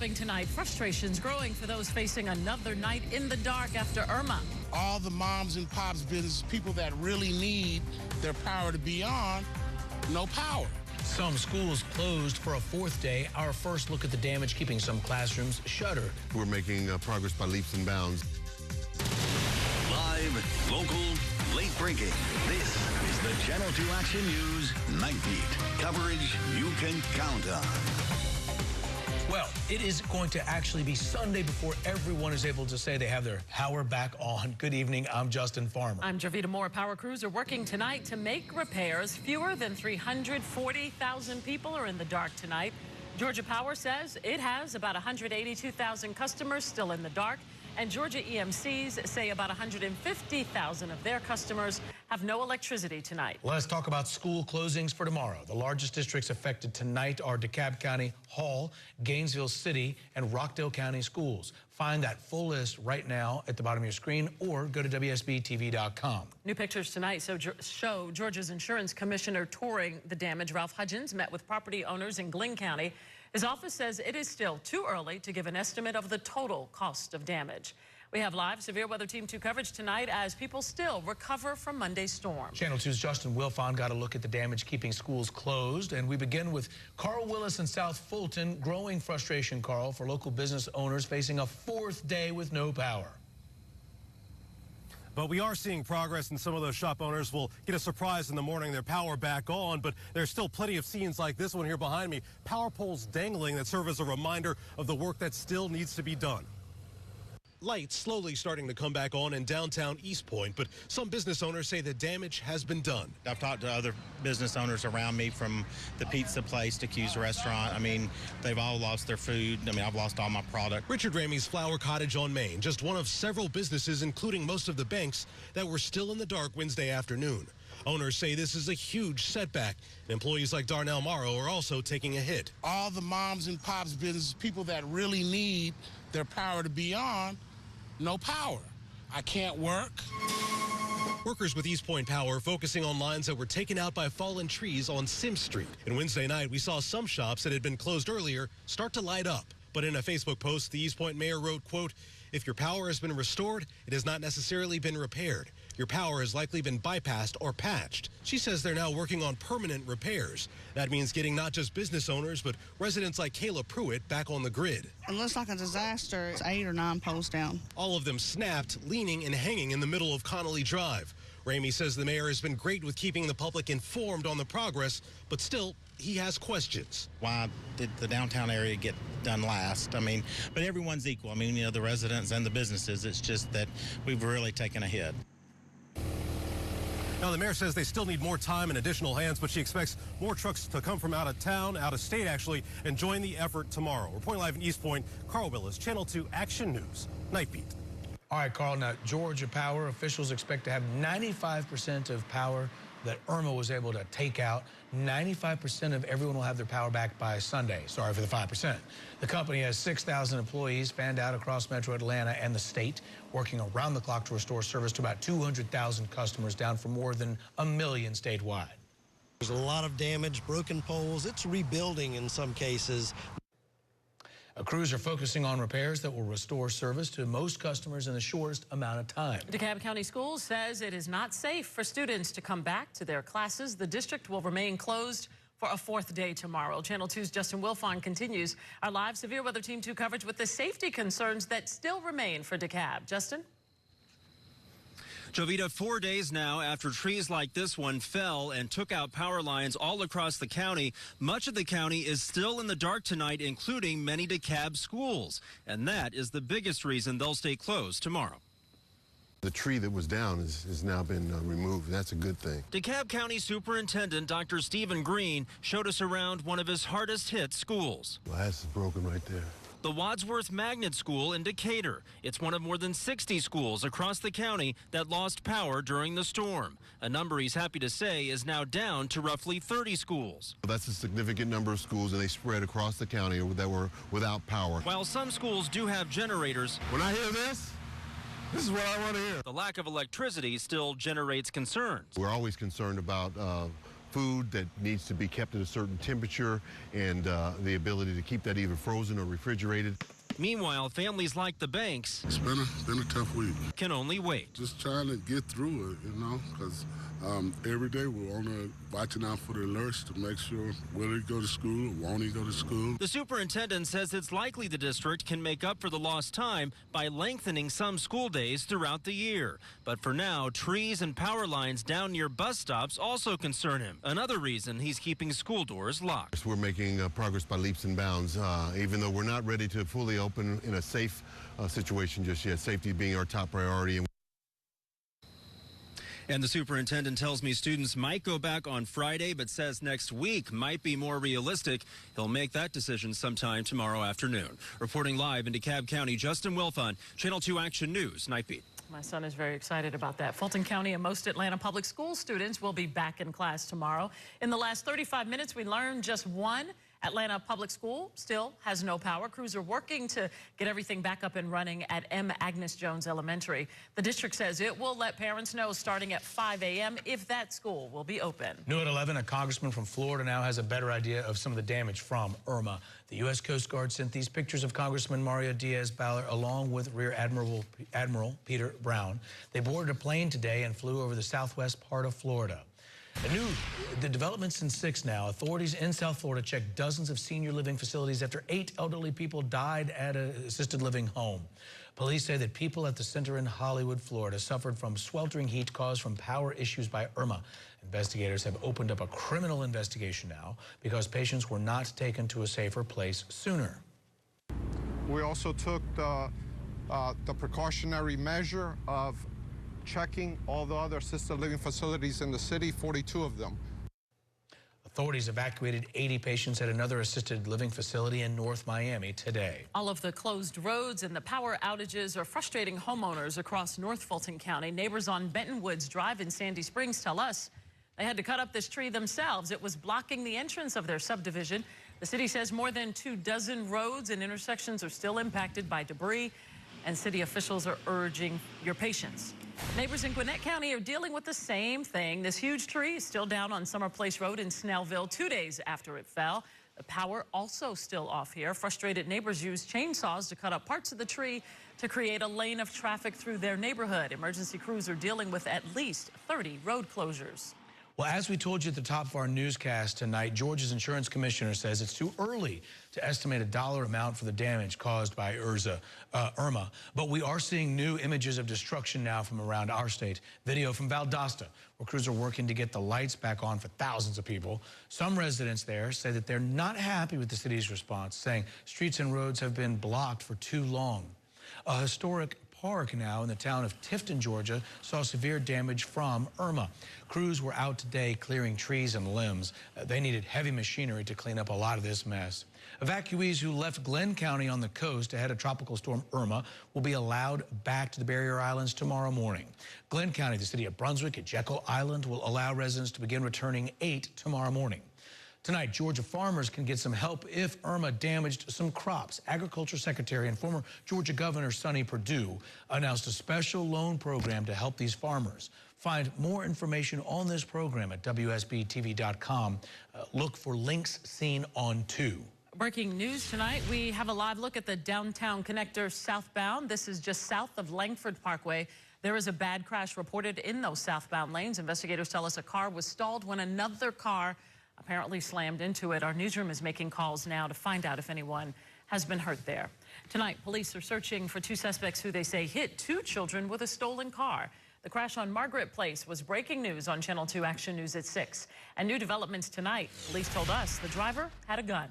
Topping tonight, frustrations growing for those facing another night in the dark after Irma. All the moms and pops business, people that really need their power to be on, no power. Some schools closed for a fourth day. Our first look at the damage keeping some classrooms shuttered. We're making progress by leaps and bounds. Live, local, late breaking. This is the Channel 2 Action News Nightbeat. Coverage you can count on. Well, it is going to actually be Sunday before everyone is able to say they have their power back on. Good evening. I'm Justin Farmer. I'm Javita Moore. Power crews are working tonight to make repairs. Fewer than 340,000 people are in the dark tonight. Georgia Power says it has about 182,000 customers still in the dark. And Georgia EMCs say about 150,000 of their customers have no electricity tonight. Let's talk about school closings for tomorrow. The largest districts affected tonight are DeKalb County, Hall, Gainesville City, and Rockdale County schools. Find that full list right now at the bottom of your screen or go to WSBTV.com. New pictures tonight show Georgia's insurance commissioner touring the damage. Ralph Hudgens met with property owners in Glynn County. His office says it is still too early to give an estimate of the total cost of damage. We have live Severe Weather Team 2 coverage tonight as people still recover from Monday's storm. Channel 2's Justin Wilfon got a look at the damage keeping schools closed. And we begin with Carl Willis in South Fulton. Growing frustration, Carl, for local business owners facing a fourth day with no power. But we are seeing progress, and some of those shop owners will get a surprise in the morning, their power back on. But there's still plenty of scenes like this one here behind me. Power poles dangling that serve as a reminder of the work that still needs to be done. Lights slowly starting to come back on in downtown East Point, but some business owners say the damage has been done. I've talked to other business owners around me, from the pizza place to Q's restaurant. I mean, they've all lost their food. I mean, I've lost all my product. Richard Ramey's Flower Cottage on Main, just one of several businesses, including most of the banks, that were still in the dark Wednesday afternoon. Owners say this is a huge setback. Employees like Darnell Morrow are also taking a hit. All the moms and pops business, people that really need their power to be on, no power. I can't work. Workers with East Point Power focusing on lines that were taken out by fallen trees on Sims Street. And Wednesday night, we saw some shops that had been closed earlier start to light up. But in a Facebook post, the East Point mayor wrote, quote, "If your power has been restored, it has not necessarily been repaired. Your power has likely been bypassed or patched." She says they're now working on permanent repairs. That means getting not just business owners, but residents like Kayla Pruitt back on the grid. It looks like a disaster. It's 8 or 9 poles down. All of them snapped, leaning and hanging in the middle of Connolly Drive. Ramey says the mayor has been great with keeping the public informed on the progress, but still, he has questions. Why did the downtown area get done last? I mean, but everyone's equal. I mean, you know, the residents and the businesses. It's just that we've really taken a hit. Now, the mayor says they still need more time and additional hands, but she expects more trucks to come from out of town, out of state actually, and join the effort tomorrow. Reporting live in East Point, Carl Willis, Channel 2 Action News, Nightbeat. All right, Carl, now Georgia Power officials expect to have 95% of power that Irma was able to take out. 95% of everyone will have their power back by Sunday. Sorry for the 5%. The company has 6,000 employees fanned out across Metro Atlanta and the state, working around the clock to restore service to about 200,000 customers, down from more than 1 million statewide. There's a lot of damage, broken poles. It's rebuilding in some cases. Crews are focusing on repairs that will restore service to most customers in the shortest amount of time. DeKalb County Schools says it is not safe for students to come back to their classes. The district will remain closed for a fourth day tomorrow. Channel 2's Justin Wilfon continues our live Severe Weather Team 2 coverage with the safety concerns that still remain for DeKalb. Justin? Jovita, 4 days now after trees like this one fell and took out power lines all across the county. Much of the county is still in the dark tonight, including many DeKalb schools. And that is the biggest reason they'll stay closed tomorrow. The tree that was down has now been removed. That's a good thing. DeKalb County Superintendent Dr. Stephen Green showed us around one of his hardest hit schools. Glass is broken right there. The Wadsworth Magnet School in Decatur. It's one of more than 60 schools across the county that lost power during the storm. A number he's happy to say is now down to roughly 30 schools. That's a significant number of schools, and they spread across the county that were without power. While some schools do have generators, when I hear this is what I want to hear. The lack of electricity still generates concerns. We're always concerned about food that needs to be kept at a certain temperature and the ability to keep that either frozen or refrigerated. Meanwhile, families like the Banks it's been a tough week. can only wait. Just trying to get through it, because every day we're on watching out for the alerts to make sure will he go to school or won't he go to school. The superintendent says it's likely the district can make up for the lost time by lengthening some school days throughout the year. But for now, trees and power lines down near bus stops also concern him. Another reason he's keeping school doors locked. We're making progress by leaps and bounds, even though we're not ready to fully open in a safe situation just yet, safety being our top priority. And the superintendent tells me students might go back on Friday, but says next week might be more realistic. He'll make that decision sometime tomorrow afternoon. Reporting live in DeKalb County, Justin Wilfon, Channel 2 Action News, Nightbeat. My son is very excited about that. Fulton County and most Atlanta public school students will be back in class tomorrow. In the last 35 minutes, we learned just one Atlanta Public School still has no power. Crews are working to get everything back up and running at M. Agnes Jones Elementary. The district says it will let parents know starting at 5 a.m. if that school will be open. New at 11, a congressman from Florida now has a better idea of some of the damage from Irma. The U.S. Coast Guard sent these pictures of Congressman Mario Diaz-Balart along with Rear Admiral Peter Brown. They boarded a plane today and flew over the southwest part of Florida. The developments in 6 now. Authorities in South Florida checked dozens of senior living facilities after 8 elderly people died at an assisted living home. Police say that people at the center in Hollywood, Florida, suffered from sweltering heat caused from power issues by Irma. Investigators have opened up a criminal investigation now because patients were not taken to a safer place sooner. We also took the precautionary measure of checking all the other assisted living facilities in the city, 42 of them. Authorities evacuated 80 patients at another assisted living facility in North Miami today. All of the closed roads and the power outages are frustrating homeowners across North Fulton County. Neighbors on Benton Woods Drive in Sandy Springs tell us they had to cut up this tree themselves. It was blocking the entrance of their subdivision. The city says more than 24 roads and intersections are still impacted by debris, and city officials are urging your patience. Neighbors in Gwinnett County are dealing with the same thing. This huge tree is still down on Summer Place Road in Snellville 2 days after it fell. The power also still off here. Frustrated neighbors used chainsaws to cut up parts of the tree to create a lane of traffic through their neighborhood. Emergency crews are dealing with at least 30 road closures. Well, as we told you at the top of our newscast tonight, Georgia's insurance commissioner says it's too early to estimate a dollar amount for the damage caused by Irma. But we are seeing new images of destruction now from around our state. Video from Valdosta, where crews are working to get the lights back on for thousands of people. Some residents there say that they're not happy with the city's response, saying streets and roads have been blocked for too long. A historic park now in the town of Tifton, Georgia, saw severe damage from Irma. Crews were out today clearing trees and limbs. They needed heavy machinery to clean up a lot of this mess. Evacuees who left Glenn County on the coast ahead of Tropical Storm Irma will be allowed back to the Barrier Islands tomorrow morning. Glenn County, the city of Brunswick, and Jekyll Island will allow residents to begin returning 8 tomorrow morning. Tonight, Georgia farmers can get some help if Irma damaged some crops. Agriculture Secretary and former Georgia Governor Sonny Perdue announced a special loan program to help these farmers. Find more information on this program at WSBTV.com. Look for links seen on 2. Breaking news tonight, we have a live look at the downtown connector southbound. This is just south of Langford Parkway. There is a bad crash reported in those southbound lanes. Investigators tell us a car was stalled when another car apparently slammed into it. Our newsroom is making calls now to find out if anyone has been hurt there. Tonight, police are searching for 2 suspects who they say hit 2 children with a stolen car. The crash on Margaret Place was breaking news on Channel 2 Action News at 6. And new developments tonight. Police told us the driver had a gun.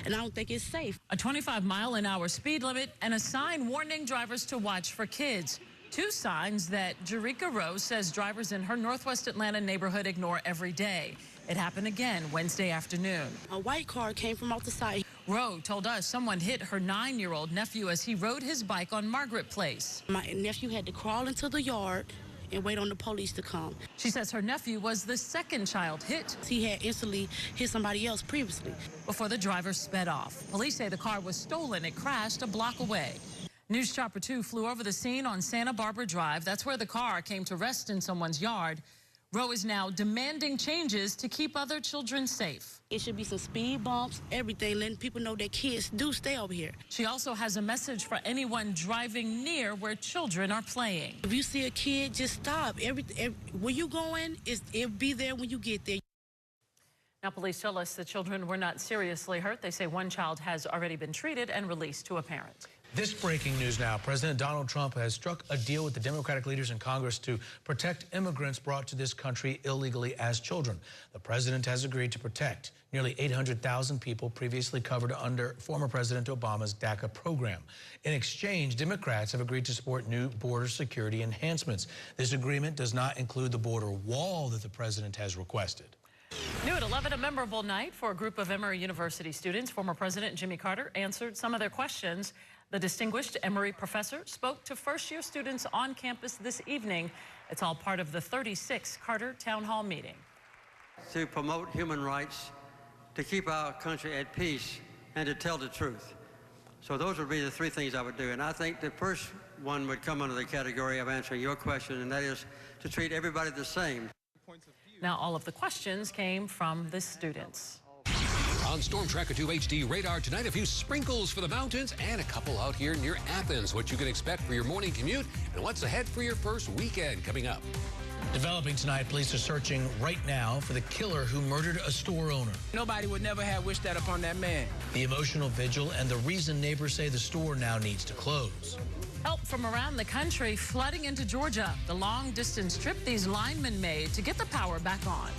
And I don't think it's safe. A 25-mile-an-hour speed limit and a sign warning drivers to watch for kids. 2 signs that Jerika Rose says drivers in her Northwest Atlanta neighborhood ignore every day. It happened again Wednesday afternoon. A white car came from off the side. Rose told us someone hit her 9-year-old nephew as he rode his bike on Margaret Place. My nephew had to crawl into the yard and wait on the police to come. She says her nephew was the second child hit. He had instantly hit somebody else previously. Before the driver sped off. Police say the car was stolen. It crashed a block away. News Chopper 2 flew over the scene on Santa Barbara Drive. That's where the car came to rest in someone's yard. Rowe is now demanding changes to keep other children safe. It should be some speed bumps, everything, letting people know that kids do stay over here. She also has a message for anyone driving near where children are playing. If you see a kid, just stop. Where you going, it'll be there when you get there. Now, police tell us the children were not seriously hurt. They say one child has already been treated and released to a parent. This breaking news now. President Donald Trump has struck a deal with the Democratic leaders in Congress to protect immigrants brought to this country illegally as children. The president has agreed to protect nearly 800,000 people previously covered under former President Obama's DACA program. In exchange, Democrats have agreed to support new border security enhancements. This agreement does not include the border wall that the president has requested. New at 11, a memorable night for a group of Emory University students. Former President Jimmy Carter answered some of their questions. The distinguished Emory professor spoke to first-year students on campus this evening. It's all part of the 36th Carter Town Hall meeting. To promote human rights, to keep our country at peace, and to tell the truth. So those would be the three things I would do. And I think the first one would come under the category of answering your question, and that is to treat everybody the same. Now, all of the questions came from the students. On Storm Tracker 2 HD radar tonight, a few sprinkles for the mountains and a couple out here near Athens. What you can expect for your morning commute and what's ahead for your first weekend coming up. Developing tonight, police are searching right now for the killer who murdered a store owner. Nobody would never have wished that upon that man. The emotional vigil and the reason neighbors say the store now needs to close. Help from around the country flooding into Georgia. The long-distance trip these linemen made to get the power back on.